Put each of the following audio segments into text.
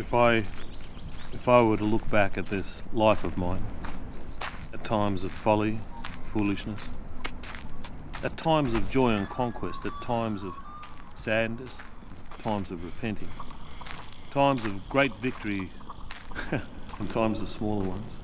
If I if I were to look back at this life of mine, at times of folly, foolishness, at times of joy and conquest, at times of sadness, times of repenting, times of great victory and times of smaller ones,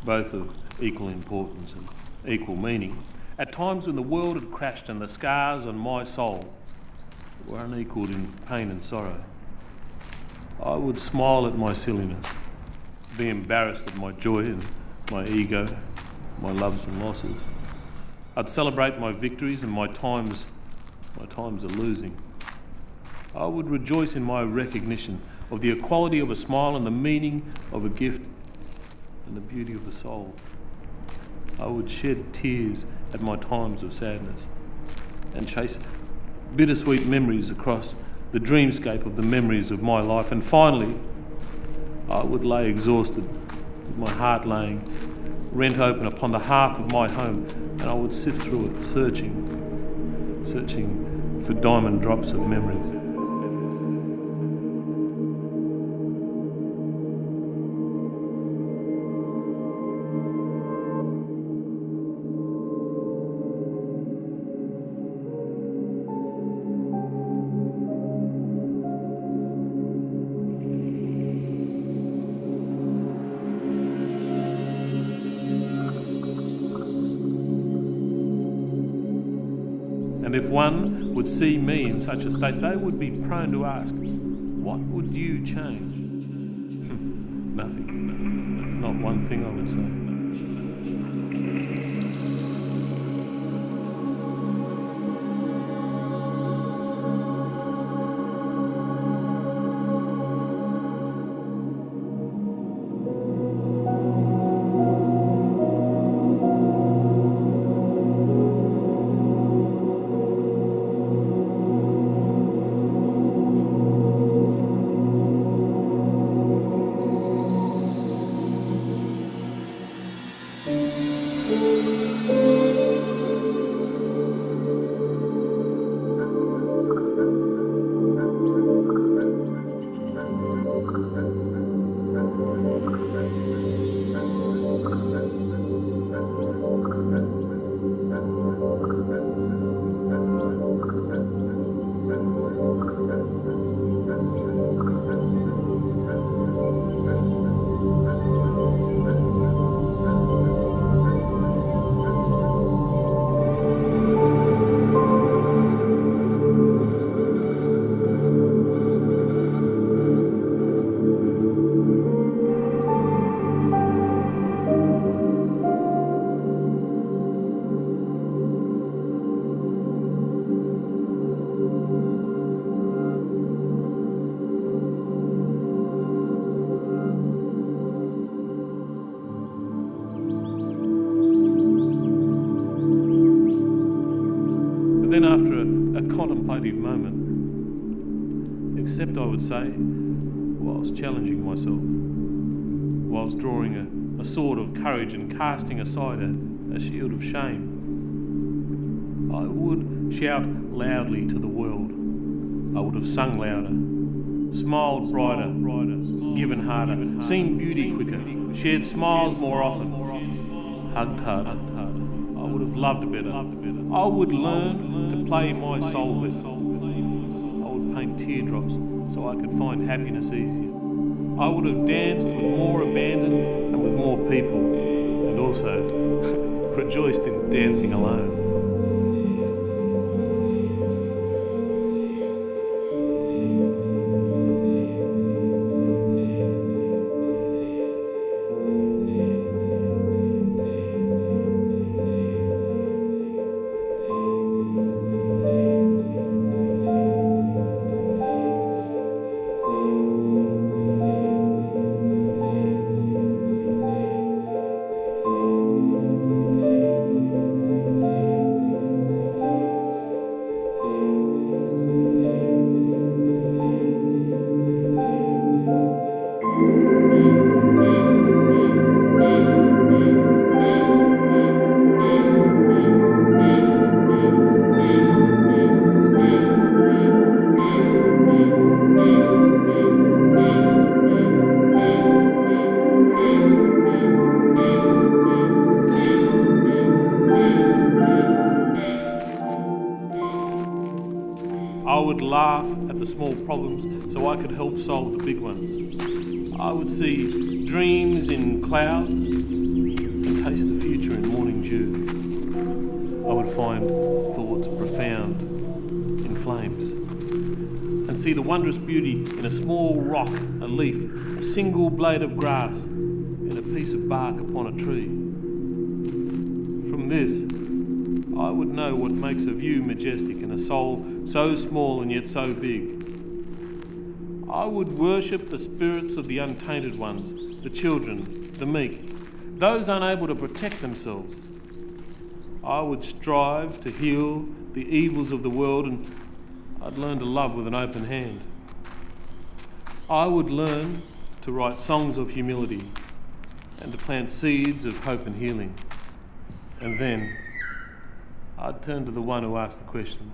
both of equal importance and equal meaning, at times when the world had crashed and the scars on my soul were unequalled in pain and sorrow, I would smile at my silliness, be embarrassed at my joy and my ego, my loves and losses. I'd celebrate my victories and my times of losing. I would rejoice in my recognition of the equality of a smile and the meaning of a gift and the beauty of a soul. I would shed tears at my times of sadness and chase bittersweet memories across the dreamscape of the memories of my life. And finally, I would lay exhausted, with my heart laying rent open upon the hearth of my home, and I would sift through it, searching for diamond drops of memories. And if one would see me in such a state, they would be prone to ask, what would you change? Nothing. Not one thing, I would say. But then after a contemplative moment, except I would say, whilst challenging myself, whilst drawing a sword of courage and casting aside a shield of shame, I would shout loudly to the world. I would have sung louder, smiled brighter, given harder, seen beauty quicker, shared smiles more often, hugged harder. I would have loved better. I would learn to play my soul better. I would paint teardrops so I could find happiness easier. I would have danced with more abandon and with more people, and also rejoiced in dancing alone. problems so I could help solve the big ones. I would see dreams in clouds and taste the future in morning dew. I would find thoughts profound in flames and see the wondrous beauty in a small rock, a leaf, a single blade of grass, and a piece of bark upon a tree. From this, I would know what makes a view majestic and a soul so small and yet so big. I would worship the spirits of the untainted ones, the children, the meek, those unable to protect themselves. I would strive to heal the evils of the world, and I'd learn to love with an open hand. I would learn to write songs of humility and to plant seeds of hope and healing. And then I'd turn to the one who asked the question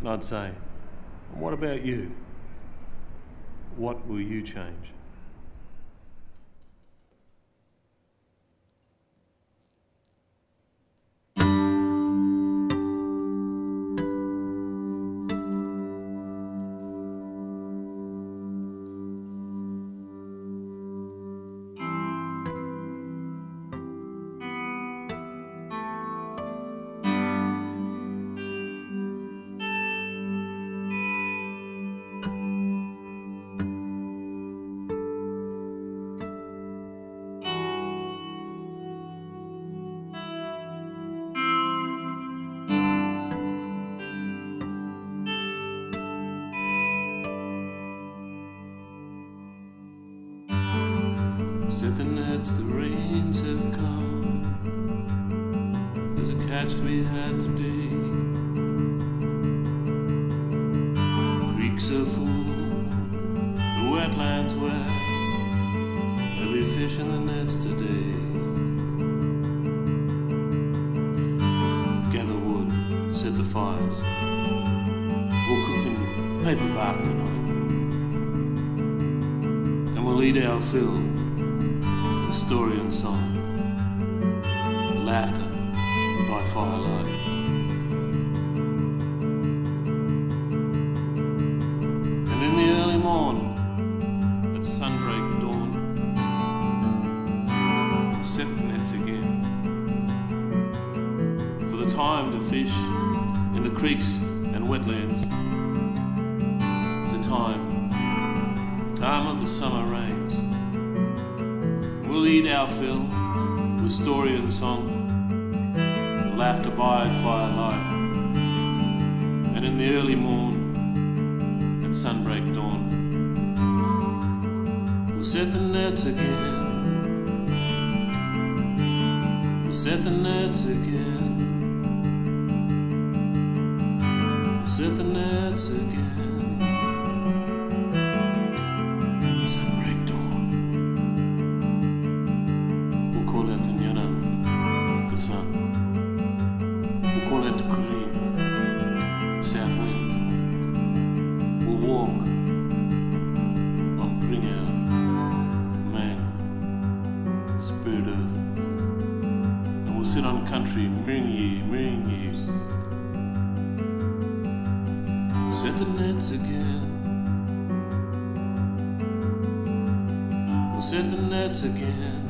and I'd say, "And what about you? What will you change?" Set the nets, the rains have come. There's a catch to be had today. Creeks are full, the wetlands wet. There'll be fish in the nets today. Gather wood, set the fires. We'll cook in paper bark tonight. And we'll eat our fill. Story and song, laughter by firelight. And in the early morn, at sunbreak dawn, we'll set the nets again. For the time to fish in the creeks and wetlands is the time of the summer rains. We'll eat our fill with story and song, laughter by firelight. And in the early morn, at sunbreak dawn, we'll set the nets again. We'll set the nets again. We'll set the nets again. Sunbreak dawn. The sun. We'll call it the Kareem, south wind. We'll walk on Pringa, man, spirit earth. And we'll sit on country, Miringi. Set the nets again. We'll set the nets again.